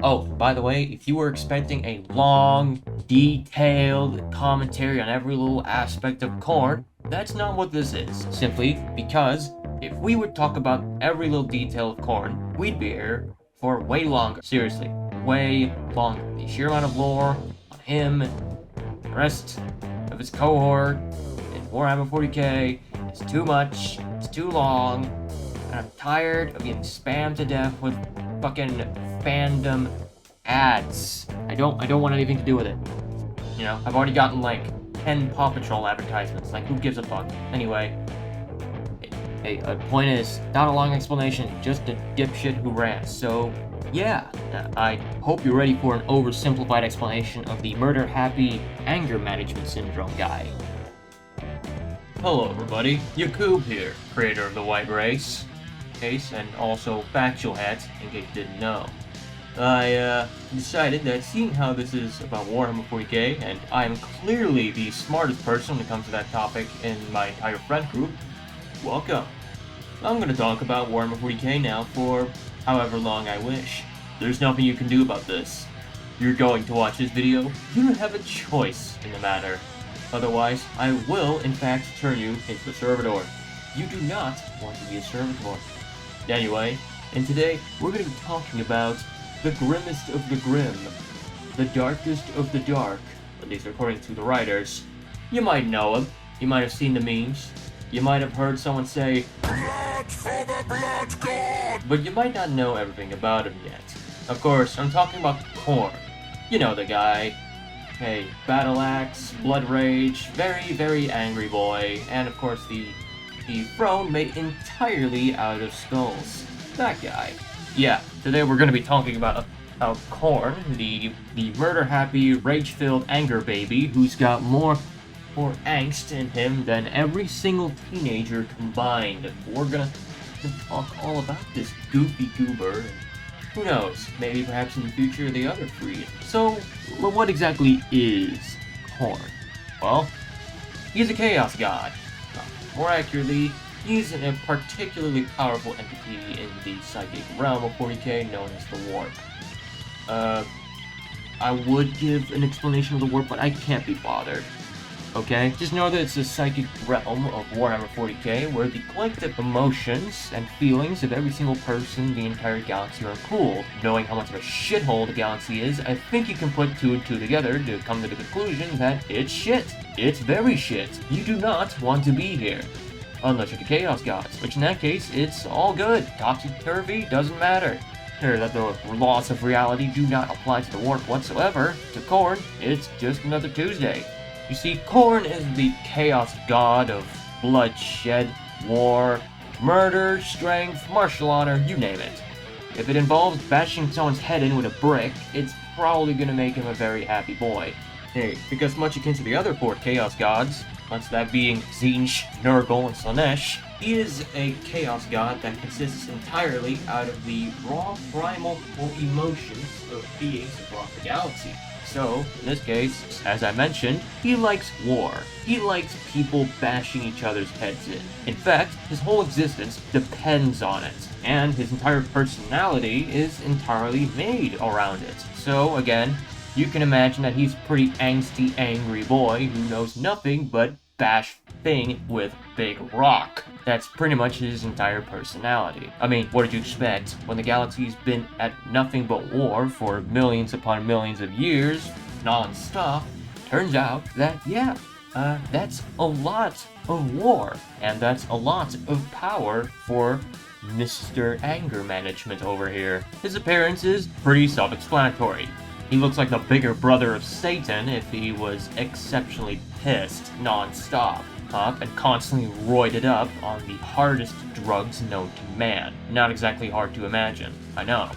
Oh, by the way, if you were expecting a long, detailed commentary on every little aspect of Khorne, that's not what this is. Simply because if we would talk about every little detail of Khorne, we'd be here for way longer. Seriously, way longer. The sheer amount of lore on him, the rest of his cohort, in Warhammer 40k is too much, it's too long, and I'm tired of getting spammed to death with fucking fandom ads. I don't want anything to do with it. You know, I've already gotten like 10 Paw Patrol advertisements. Like, who gives a fuck? Anyway, hey, the point is, not a long explanation, just a dipshit who rants. So, yeah, I hope you're ready for an oversimplified explanation of the murder-happy anger management syndrome guy. Hello, everybody. Yakub here, creator of the White Race. And also Factual Hats, in case you didn't know. I decided that seeing how this is about Warhammer 40k, and I am clearly the smartest person when it comes to that topic in my entire friend group, welcome. I'm going to talk about Warhammer 40k now for however long I wish. There's nothing you can do about this. You're going to watch this video, you don't have a choice in the matter. Otherwise, I will in fact turn you into a servitor. You do not want to be a servitor. Anyway, and today we're going to be talking about the grimmest of the grim, the darkest of the dark, at least according to the writers. You might know him, you might have seen the memes, you might have heard someone say, "Blood for the Blood God!" But you might not know everything about him yet. Of course, I'm talking about Khorne. You know the guy. Hey, battle axe, blood rage, very, very angry boy, and of course the throne made entirely out of skulls. That guy. Yeah, today we're going to be talking about Khorne, the murder-happy, rage-filled anger baby who's got more angst in him than every single teenager combined. We're going to talk all about this goofy goober. Who knows, maybe perhaps in the future the other three. So, what exactly is Khorne? Well, he's a chaos god. More accurately, he's a particularly powerful entity in the psychic realm of 40k known as the Warp. I would give an explanation of the Warp, but I can't be bothered. Okay? Just know that it's a psychic realm of Warhammer 40k where the collective emotions and feelings of every single person in the entire galaxy are pooled. Knowing how much of a shithole the galaxy is, I think you can put two and two together to come to the conclusion that it's shit. It's very shit. You do not want to be here. Unless you're the Chaos Gods, which in that case, it's all good. Topsy-turvy, doesn't matter. Sure, that the laws of reality do not apply to the Warp whatsoever. To Khorne, it's just another Tuesday. You see, Khorne is the Chaos God of bloodshed, war, murder, strength, martial honor, you name it. If it involves bashing someone's head in with a brick, it's probably gonna make him a very happy boy. Hey, because much akin to the other four Chaos Gods, much that being Tzeentch, Nurgle, and Slaanesh, he is a Chaos God that consists entirely out of the raw, primal emotions of beings across the galaxy. So, in this case, as I mentioned, he likes war. He likes people bashing each other's heads in. In fact, his whole existence depends on it, and his entire personality is entirely made around it. So, again, you can imagine that he's a pretty angsty, angry boy who knows nothing but bash thing with big rock. That's pretty much his entire personality. I mean, what did you expect? When the galaxy's been at nothing but war for millions upon millions of years, non-stop, turns out that, yeah, that's a lot of war. And that's a lot of power for Mr. Anger Management over here. His appearance is pretty self-explanatory. He looks like the bigger brother of Satan if he was exceptionally pissed non-stop, and constantly roided up on the hardest drugs known to man. Not exactly hard to imagine, I know.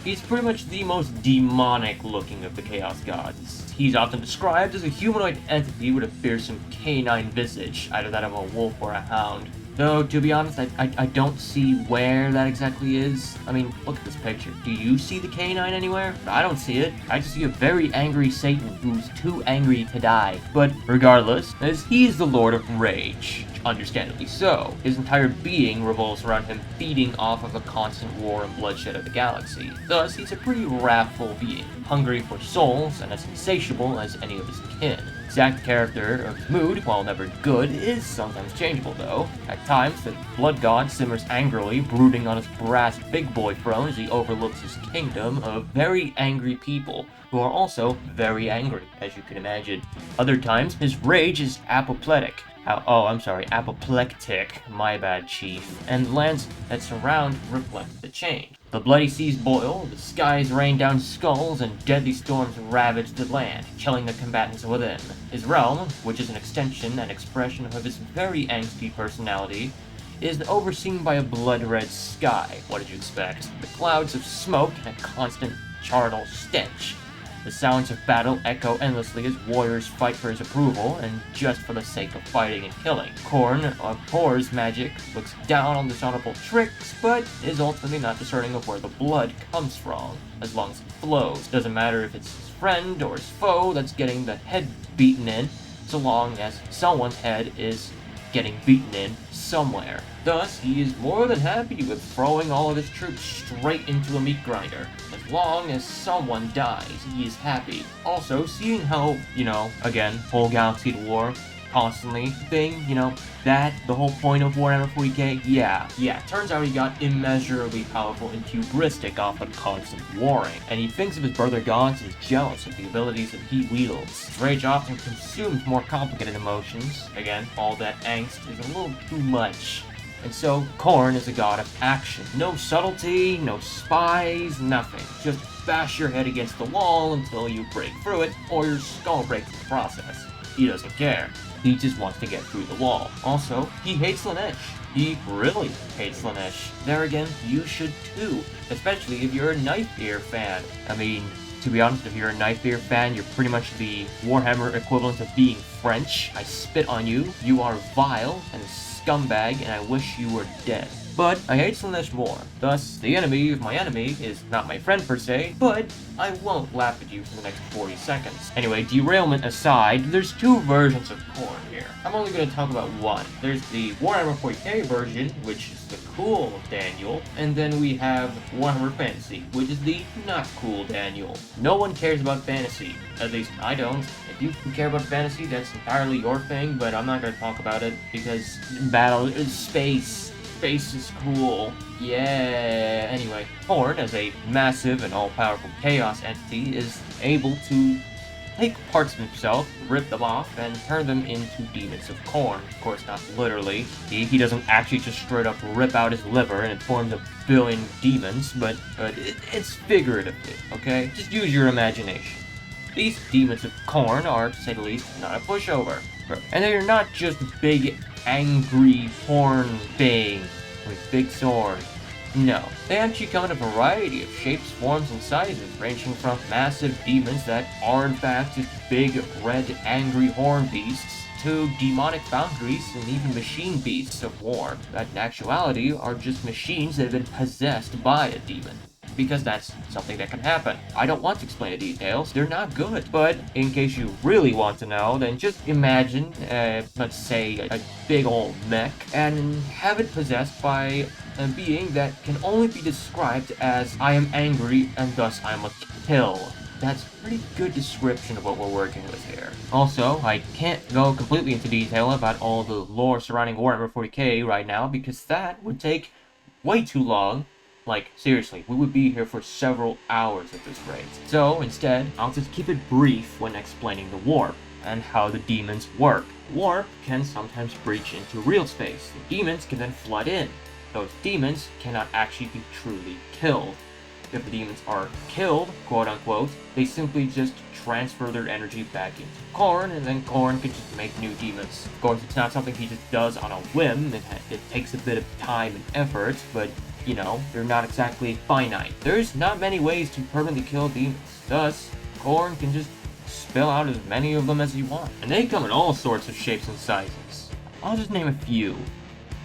He's pretty much the most demonic looking of the Chaos Gods. He's often described as a humanoid entity with a fearsome canine visage, either that of a wolf or a hound. Though, to be honest, I don't see where that exactly is. I mean, look at this picture. Do you see the canine anywhere? I don't see it. I just see a very angry Satan who's too angry to die. But regardless, as he's the Lord of Rage, understandably so. His entire being revolves around him feeding off of the constant war and bloodshed of the galaxy. Thus, he's a pretty wrathful being, hungry for souls and as insatiable as any of his kin. Exact character of his mood, while never good, is sometimes changeable though. At times, the blood god simmers angrily, brooding on his brass big boy throne as he overlooks his kingdom of very angry people, who are also very angry, as you can imagine. Other times, his rage is apoplectic. Apoplectic, my bad, chief. And lands that surround reflect the change. The bloody seas boil, the skies rain down skulls, and deadly storms ravage the land, killing the combatants within. His realm, which is an extension and expression of his very angsty personality, is overseen by a blood-red sky. What did you expect? The clouds of smoke and a constant charnel stench. The sounds of battle echo endlessly as warriors fight for his approval, and just for the sake of fighting and killing. Khorne abhors magic, looks down on dishonorable tricks, but is ultimately not discerning of where the blood comes from, as long as it flows. Doesn't matter if it's his friend or his foe that's getting the head beaten in, so long as someone's head is getting beaten in somewhere. Thus, he is more than happy with throwing all of his troops straight into a meat grinder. As long as someone dies, he is happy. Also, seeing how, again, whole galaxy at war, constantly thing, that, the whole point of Warhammer 40k, yeah, turns out he got immeasurably powerful and hubristic off of constant warring, and he thinks of his brother gods and is jealous of the abilities that he wields. His rage often consumes more complicated emotions. Again, all that angst is a little too much. And so, Khorne is a god of action. No subtlety, no spies, nothing. Just bash your head against the wall until you break through it, or your skull breaks in the process. He doesn't care. He just wants to get through the wall. Also, he hates Lanesh. He really hates Lanesh. There again, you should too. Especially if you're a Nightbeer fan. I mean, to be honest, if you're a Nightbeer fan, you're pretty much the Warhammer equivalent of being French. I spit on you. You are vile and scumbag, and I wish you were dead. But I hate Slanesh more. Thus, the enemy of my enemy is not my friend per se, but I won't laugh at you for the next 40 seconds. Anyway, derailment aside, there's two versions of Khorne here. I'm only going to talk about one. There's the Warhammer 40k version, which is the cool Daniel, and then we have Warhammer Fantasy, which is the not cool Daniel. No one cares about fantasy. At least I don't. If you care about fantasy, that's entirely your thing, but I'm not going to talk about it because battle is space. Space is cool. Yeah. Anyway, Khorne, as a massive and all-powerful chaos entity, is able to take parts of himself, rip them off, and turn them into demons of Khorne. Of course, not literally. He doesn't actually just straight up rip out his liver and it forms a billion demons, but it's figuratively, okay? Just use your imagination. These demons of Khorne are, to say the least, not a pushover. And they are not just big, angry horn things with big swords. No, they actually come in a variety of shapes, forms, and sizes, ranging from massive demons that are in fact just big, red, angry horn beasts, to demonic boundaries and even machine beasts of war, that in actuality are just machines that have been possessed by a demon. Because that's something that can happen. I don't want to explain the details, they're not good. But in case you really want to know, then just imagine, let's say, a big old mech, and have it possessed by a being that can only be described as, I am angry and thus I must kill. That's a pretty good description of what we're working with here. Also, I can't go completely into detail about all the lore surrounding Warhammer 40k right now, because that would take way too long. Like, seriously, we would be here for several hours at this rate. So, instead, I'll just keep it brief when explaining the warp, and how the demons work. Warp can sometimes breach into real space. The demons can then flood in. Those demons cannot actually be truly killed. If the demons are killed, quote-unquote, they simply just transfer their energy back into Khorne, and then Khorne can just make new demons. Of course, it's not something he just does on a whim. It takes a bit of time and effort, but they're not exactly finite. There's not many ways to permanently kill demons. Thus, Khorne can just spill out as many of them as you want. And they come in all sorts of shapes and sizes. I'll just name a few.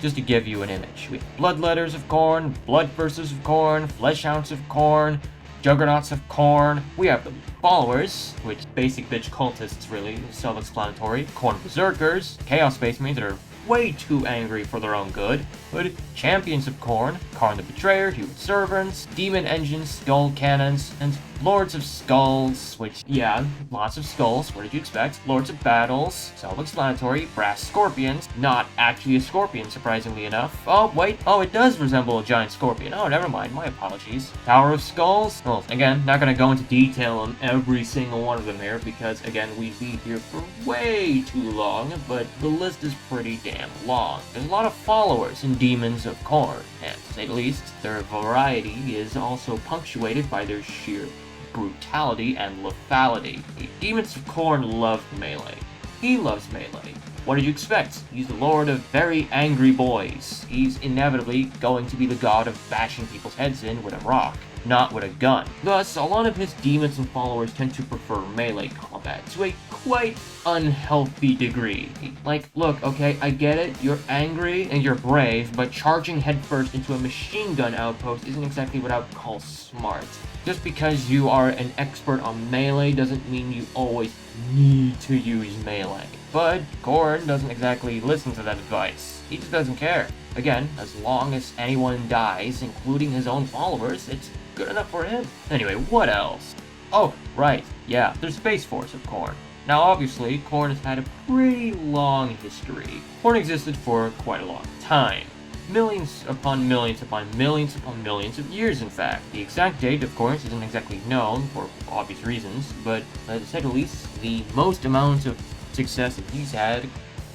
Just to give you an image. We have Bloodletters of Khorne, Bloodthirsters of Khorne, Fleshhounds of Khorne, Juggernauts of Khorne. We have the Followers, which basic bitch cultists really, self-explanatory. Khorne Berserkers, Chaos Space Marines that are way too angry for their own good. But Champions of Khorne, Khorne the Betrayer, Human Servants, Demon Engines, Skull Cannons, and Lords of Skulls, which, yeah, lots of skulls, what did you expect? Lords of Battles, self-explanatory. Brass Scorpions, not actually a scorpion, surprisingly enough. Oh, wait, oh, it does resemble a giant scorpion. Oh, never mind, my apologies. Tower of Skulls, well, again, not gonna go into detail on every single one of them here, because, again, we'd be here for way too long, but the list is pretty damn long. There's a lot of followers in Demons of Khorne, and to say the least, their variety is also punctuated by their sheer brutality and lethality. The Demons of Khorne love melee. He loves melee. What did you expect? He's the lord of very angry boys. He's inevitably going to be the god of bashing people's heads in with a rock, not with a gun. Thus, a lot of his demons and followers tend to prefer melee combat to a quite unhealthy degree. Like, look, okay, I get it, you're angry and you're brave, but charging headfirst into a machine gun outpost isn't exactly what I would call smart. Just because you are an expert on melee doesn't mean you always need to use melee. But Khorne doesn't exactly listen to that advice. He just doesn't care. Again, as long as anyone dies, including his own followers, it's good enough for him. Anyway, what else? Oh, right, yeah, there's Space Force of Khorne. Now, obviously, Khorne has had a pretty long history. Khorne existed for quite a long time. Millions upon millions upon millions upon millions of years, in fact. The exact date, of course, isn't exactly known for obvious reasons, but to say the least, the most amount of success that he's had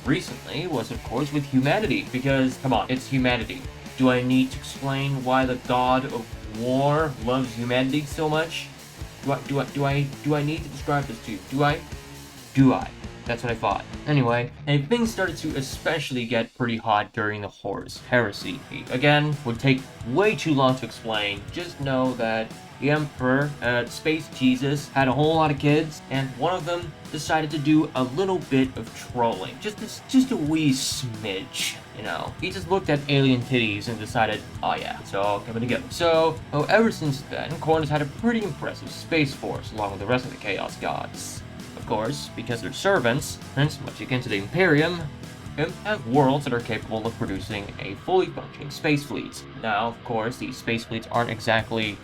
recently was, of course, with humanity, because, come on, it's humanity. Do I need to explain why the god of war loves humanity so much? Do I need to describe this to you? Do I? That's what I thought. Anyway, and things started to especially get pretty hot during the Horus Heresy. Again, would take way too long to explain. Just know that the Emperor, Space Jesus, had a whole lot of kids, and one of them decided to do a little bit of trolling. Just a wee smidge, you know. He just looked at alien titties and decided, oh yeah, it's all coming together. So, ever since then, Khorne has had a pretty impressive space force, along with the rest of the Chaos Gods. Of course, because they're servants, hence much akin to the Imperium, have worlds that are capable of producing a fully functioning space fleet. Now, of course, these space fleets aren't exactly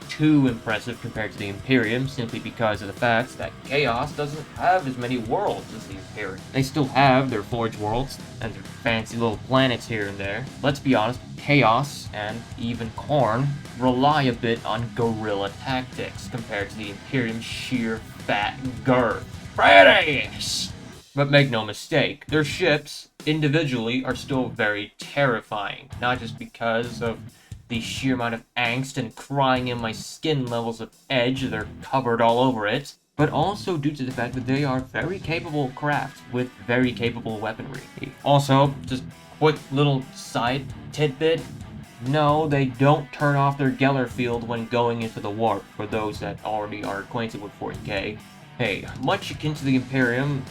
too impressive compared to the Imperium, simply because of the fact that Chaos doesn't have as many worlds as the Imperium. They still have their Forge worlds and their fancy little planets here and there. Let's be honest, Chaos and even Khorne rely a bit on guerrilla tactics compared to the Imperium's sheer fat girth. British! But make no mistake, their ships individually are still very terrifying, not just because of the sheer amount of angst and crying in my skin levels of edge that are covered all over it, but also due to the fact that they are very capable craft with very capable weaponry. Also, just quick little side tidbit, no, they don't turn off their Geller field when going into the warp, for those that already are acquainted with 40k. Hey, much akin to the Imperium,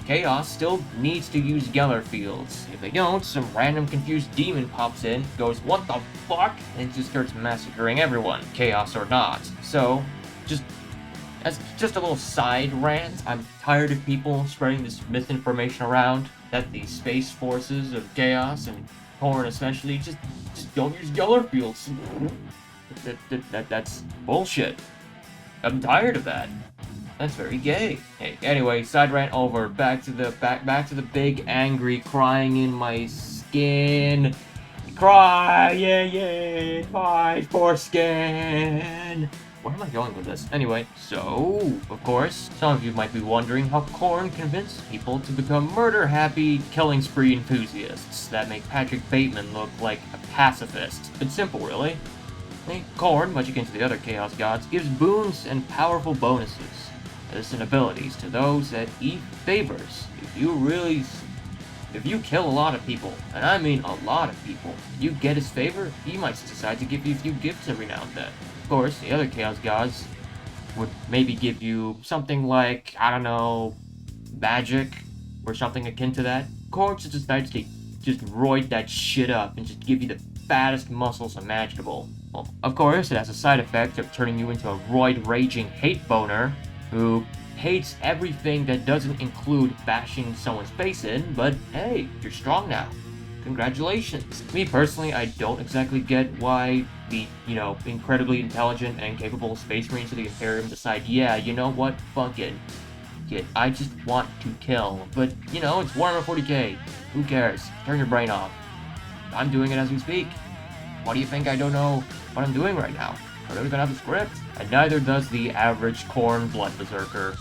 Chaos still needs to use Geller fields. If they don't, some random confused demon pops in, goes, what the fuck? And just starts massacring everyone, Chaos or not. So, as just a little side rant, I'm tired of people spreading this misinformation around that the space forces of Chaos and Khorne especially just don't use Geller fields. That's bullshit. I'm tired of that. That's very gay. Hey, anyway, side rant over. Back to the big angry crying in my skin. Cry, yeah, my foreskin. Where am I going with this? Anyway, so, of course, some of you might be wondering how Khorne convinced people to become murder-happy, killing spree enthusiasts that make Patrick Bateman look like a pacifist. It's simple, really. Khorne, much akin to the other Chaos Gods, gives boons and powerful bonuses, and abilities to those that he favors. If you kill a lot of people, and I mean a lot of people, you get his favor, he might decide to give you a few gifts every now and then. Of course, the other Chaos Gods would maybe give you something like, I don't know, magic, or something akin to that. Khorne just decides to just roid that shit up and just give you the fattest muscles imaginable. Well, of course, it has a side effect of turning you into a roid-raging hate boner who hates everything that doesn't include bashing someone's face in, but hey, you're strong now. Congratulations. Me personally, I don't exactly get why the, incredibly intelligent and capable Space Marines of the Imperium decide, yeah, you know what, fuck it. I just want to kill. But, it's Warhammer 40k. Who cares? Turn your brain off. I'm doing it as we speak. Why do you think I don't know what I'm doing right now? I don't even have the script. And neither does the average Khorne Blood Berserker.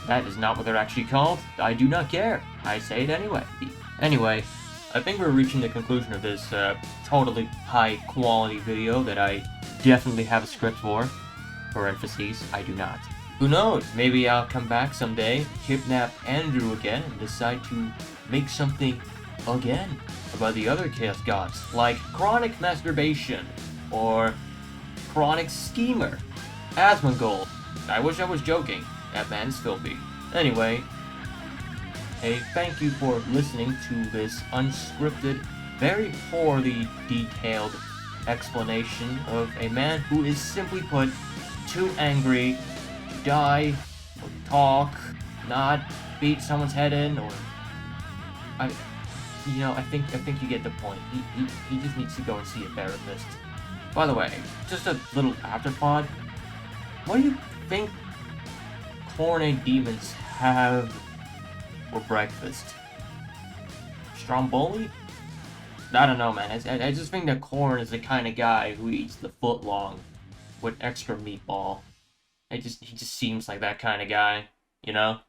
That is not what they're actually called. I do not care. I say it anyway. Anyway, I think we're reaching the conclusion of this totally high-quality video that I definitely have a script for. Parentheses, I do not. Who knows? Maybe I'll come back someday, kidnap Andrew again, and decide to make something again about the other Chaos Gods, like Chronic Masturbation, or Chronic Schemer, Asmongold. I wish I was joking. That man's filthy. Anyway, a thank you for listening to this unscripted, very poorly detailed explanation of a man who is simply put too angry to die, or talk, not beat someone's head in, or I think you get the point. He just needs to go and see a therapist. By the way, just a little afterthought. What do you think Khorne demons have for breakfast? Stromboli? I don't know, man. I just think that Khorne is the kind of guy who eats the footlong with extra meatball. He just seems like that kind of guy, you know?